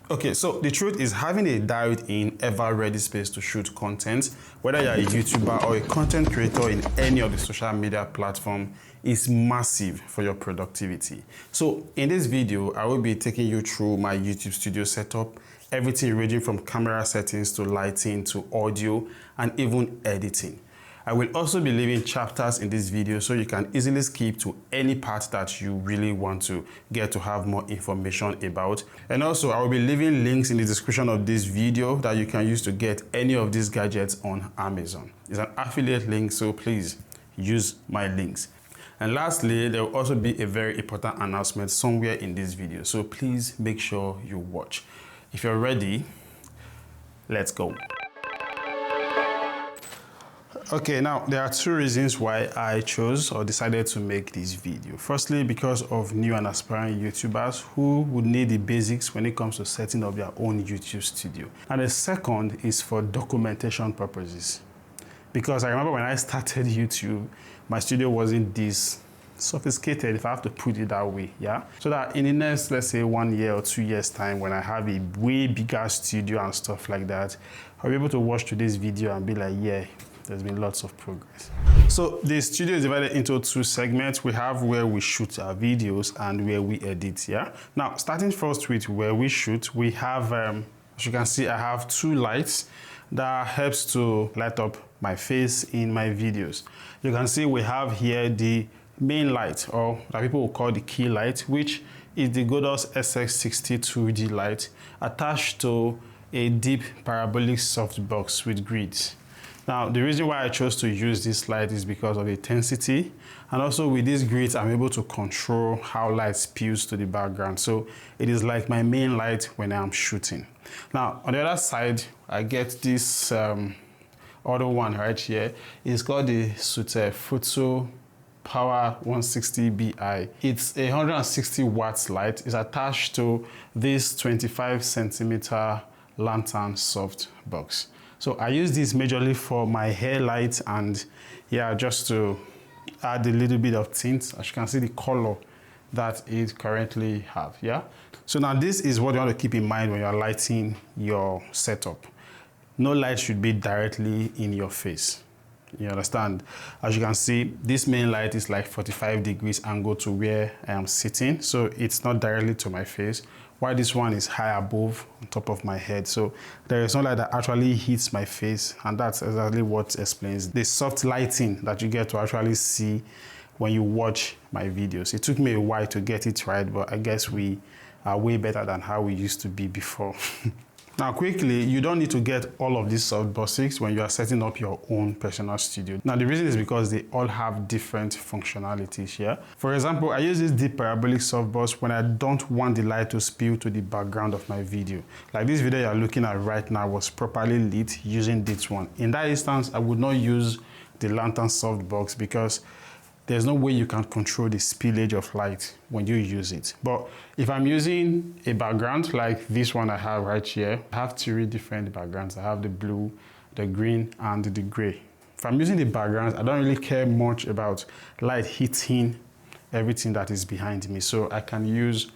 Okay, so the truth is having a dialed-in, ever-ready space to shoot content, whether you're a YouTuber or a content creator in any of the social media platform, is massive for your productivity. So in this video, I will be taking you through my YouTube studio setup, everything ranging from camera settings to lighting to audio and even editing. I will also be leaving chapters in this video so you can easily skip to any part that you really want to get to have more information about. And also I will be leaving links in the description of this video that you can use to get any of these gadgets on Amazon. It's an affiliate link, so please use my links. And lastly, there will also be a very important announcement somewhere in this video, so please make sure you watch. If you're ready, let's go. Okay, now there are two reasons why I chose or decided to make this video. Firstly, because of new and aspiring YouTubers who would need the basics when it comes to setting up their own YouTube studio. And the second is for documentation purposes. Because I remember when I started YouTube, my studio wasn't this sophisticated, if I have to put it that way, yeah? So that in the next, let's say 1 year or 2 years time, when I have a way bigger studio and stuff like that, I'll be able to watch today's video and be like, yeah, there's been lots of progress. So the studio is divided into two segments. We have where we shoot our videos and where we edit, yeah? Now, starting first with where we shoot, we have, as you can see, I have two lights that helps to light up my face in my videos. You can see we have here the main light, or that people will call the key light, which is the Godos SX60 2D light attached to a deep parabolic softbox with grids. Now, the reason why I chose to use this light is because of the intensity, and also with these grids, I'm able to control how light spills to the background. So it is like my main light when I'm shooting. Now, on the other side, I get this other one right here. It's called the Photo Power 160 BI. It's a 160 watts light. It's attached to this 25 centimeter lantern soft box. So I use this majorly for my hair light and yeah, just to add a little bit of tint. As you can see the color that it currently have, yeah? So now this is what you want to keep in mind when you're lighting your setup. No light should be directly in your face. You understand? As you can see, this main light is like 45 degrees angle to where I am sitting. So it's not directly to my face, while this one is high above on top of my head. So there is no light that actually hits my face. And that's exactly what explains the soft lighting that you get to actually see when you watch my videos. It took me a while to get it right, but I guess we are way better than how we used to be before. Now quickly, you don't need to get all of these softboxes when you are setting up your own personal studio. Now the reason is because they all have different functionalities here. For example, I use this deep parabolic softbox when I don't want the light to spill to the background of my video. Like this video you're looking at right now was properly lit using this one. In that instance, I would not use the lantern softbox because there's no way you can control the spillage of light when you use it. But if I'm using a background like this one I have right here, I have three different backgrounds. I have the blue, the green, and the gray. If I'm using the backgrounds, I don't really care much about light hitting everything that is behind me. So I can use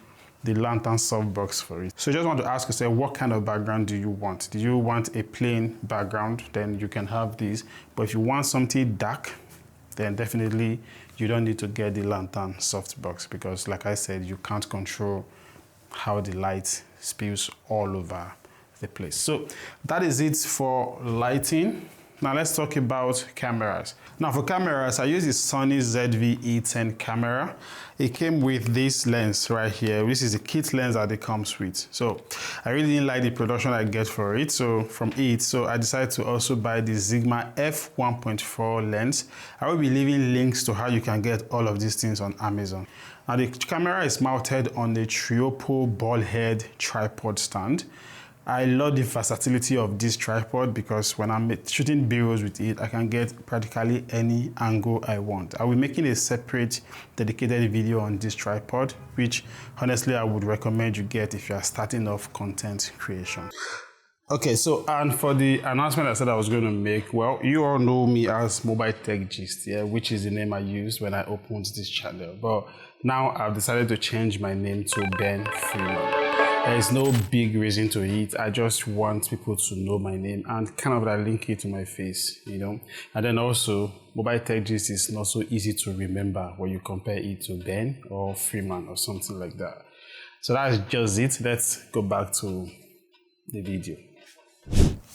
the lantern softbox for it. So you just want to ask yourself, what kind of background do you want? Do you want a plain background? Then you can have this. But if you want something dark, then definitely you don't need to get the lantern softbox because like I said, you can't control how the light spills all over the place. So that is it for lighting. Now let's talk about cameras. Now for cameras, I use the Sony ZV-E10 camera. It came with this lens right here. This is the kit lens that it comes with. So I really didn't like the production I get for it. So I decided to also buy the Sigma f1.4 lens. I will be leaving links to how you can get all of these things on Amazon. Now the camera is mounted on the Triopo ball head tripod stand. I love the versatility of this tripod because when I'm shooting B-rolls with it, I can get practically any angle I want. I'll be making a separate dedicated video on this tripod, which honestly I would recommend you get if you are starting off content creation. Okay, so and for the announcement I said I was going to make, well, you all know me as Mobile Tech Gist, yeah, which is the name I used when I opened this channel. But now I've decided to change my name to Ben Freeman. There is no big reason to it. I just want people to know my name and kind of like link it to my face, you know. And then also, Mobile Tech Gist is not so easy to remember when you compare it to Ben or Freeman or something like that. So that's just it. Let's go back to the video.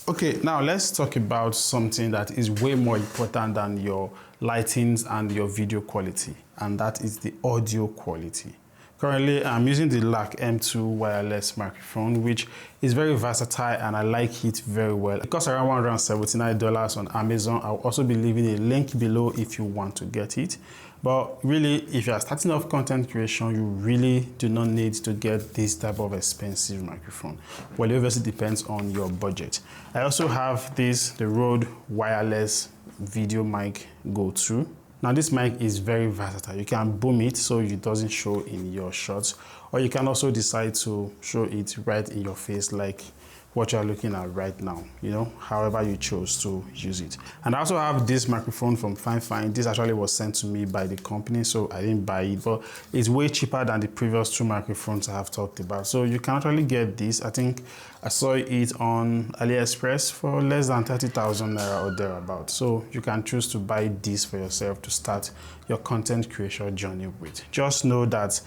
Okay, now let's talk about something that is way more important than your lightings and your video quality, and that is the audio quality. Currently, I'm using the LAC M2 wireless microphone, which is very versatile and I like it very well. It costs around $179 on Amazon. I'll also be leaving a link below if you want to get it. But really, if you are starting off content creation, you really do not need to get this type of expensive microphone. Well, it obviously depends on your budget. I also have the Rode wireless video mic go-to. Now this mic is very versatile. You can boom it so it doesn't show in your shots, or you can also decide to show it right in your face like what you're looking at right now, you know, however you chose to use it. And I also have this microphone from Fine. This actually was sent to me by the company, so I didn't buy it, but it's way cheaper than the previous two microphones I have talked about. So you can actually get this. I think I saw it on AliExpress for less than 30,000 Naira or thereabout. So you can choose to buy this for yourself to start your content creation journey with. Just know that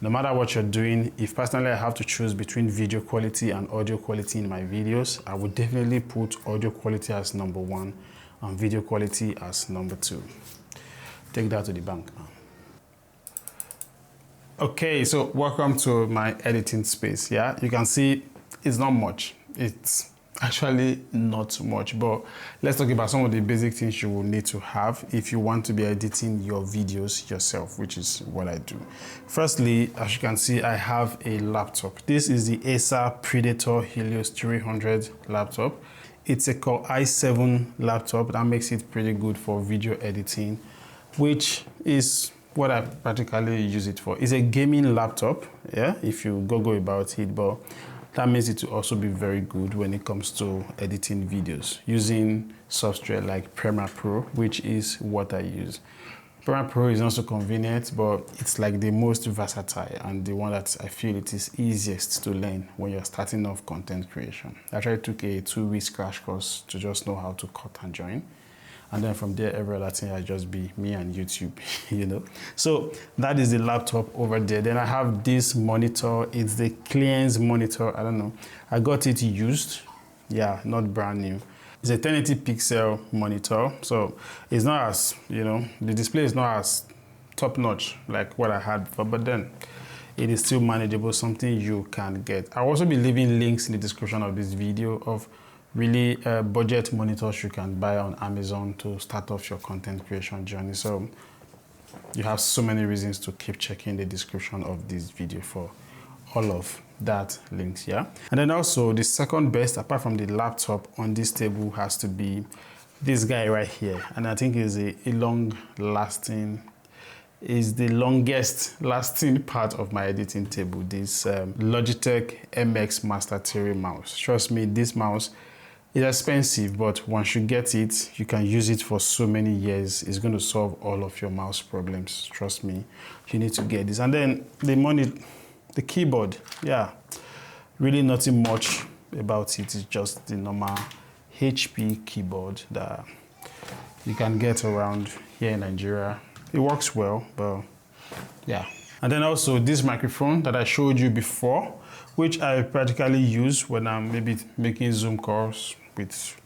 no matter what you're doing, if personally I have to choose between video quality and audio quality in my videos, I would definitely put audio quality as number one and video quality as number two. Take that to the bank now. Okay, so welcome to my editing space. Yeah, you can see it's not much. It's actually not much, but let's talk about some of the basic things you will need to have if you want to be editing your videos yourself, which is what I do. Firstly, as you can see, I have a laptop. This is the Acer Predator Helios 300 laptop. It's a Core i7 laptop. That makes it pretty good for video editing, which is what I practically use it for. It's a gaming laptop, yeah, if you go about it, but that means it will also be very good when it comes to editing videos using software like Premiere Pro, which is what I use. Premiere Pro is also convenient, but it's like the most versatile and the one that I feel it is easiest to learn when you're starting off content creation. I actually took a 2-week crash course to just know how to cut and join. And then from there, every other thing will just be me and YouTube, you know. So that is the laptop over there. Then I have this monitor. It's the Client's monitor. I don't know. I got it used. Yeah, not brand new. It's a 1080 pixel monitor. So it's not as, you know, the display is not as top notch like what I had before, but then it is still manageable, something you can get. I'll also be leaving links in the description of this video of really budget monitors you can buy on Amazon to start off your content creation journey. So you have so many reasons to keep checking the description of this video for all of that links, yeah. And then also the second best, apart from the laptop on this table, has to be this guy right here. And I think is the longest lasting part of my editing table, this Logitech MX Master 3 mouse. Trust me, this mouse is expensive, but once you get it, you can use it for so many years. It's going to solve all of your mouse problems. Trust me, you need to get this. And then the keyboard, yeah, really nothing much about it. It's just the normal HP keyboard that you can get around here in Nigeria. It works well, but yeah. And then also this microphone that I showed you before, which I practically use when I'm maybe making Zoom calls with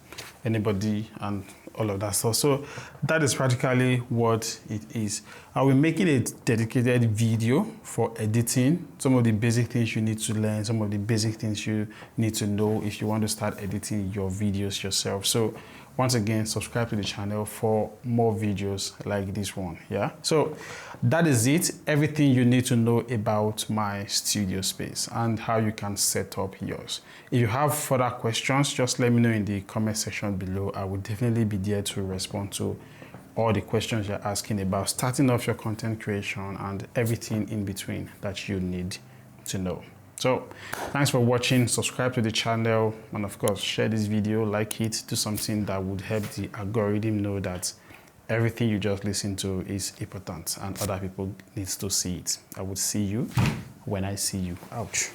anybody and all of that stuff. So that is practically what it is. I will be making a dedicated video for editing, some of the basic things you need to learn, some of the basic things you need to know if you want to start editing your videos yourself. So once again, subscribe to the channel for more videos like this one, yeah? So that is it, everything you need to know about my studio space and how you can set up yours. If you have further questions, just let me know in the comment section below. I will definitely be there to respond to all the questions you're asking about starting off your content creation and everything in between that you need to know. So thanks for watching, subscribe to the channel, and of course share this video, like it, do something that would help the algorithm know that everything you just listen to is important and other people need to see it. I would see you when I see you. Ouch.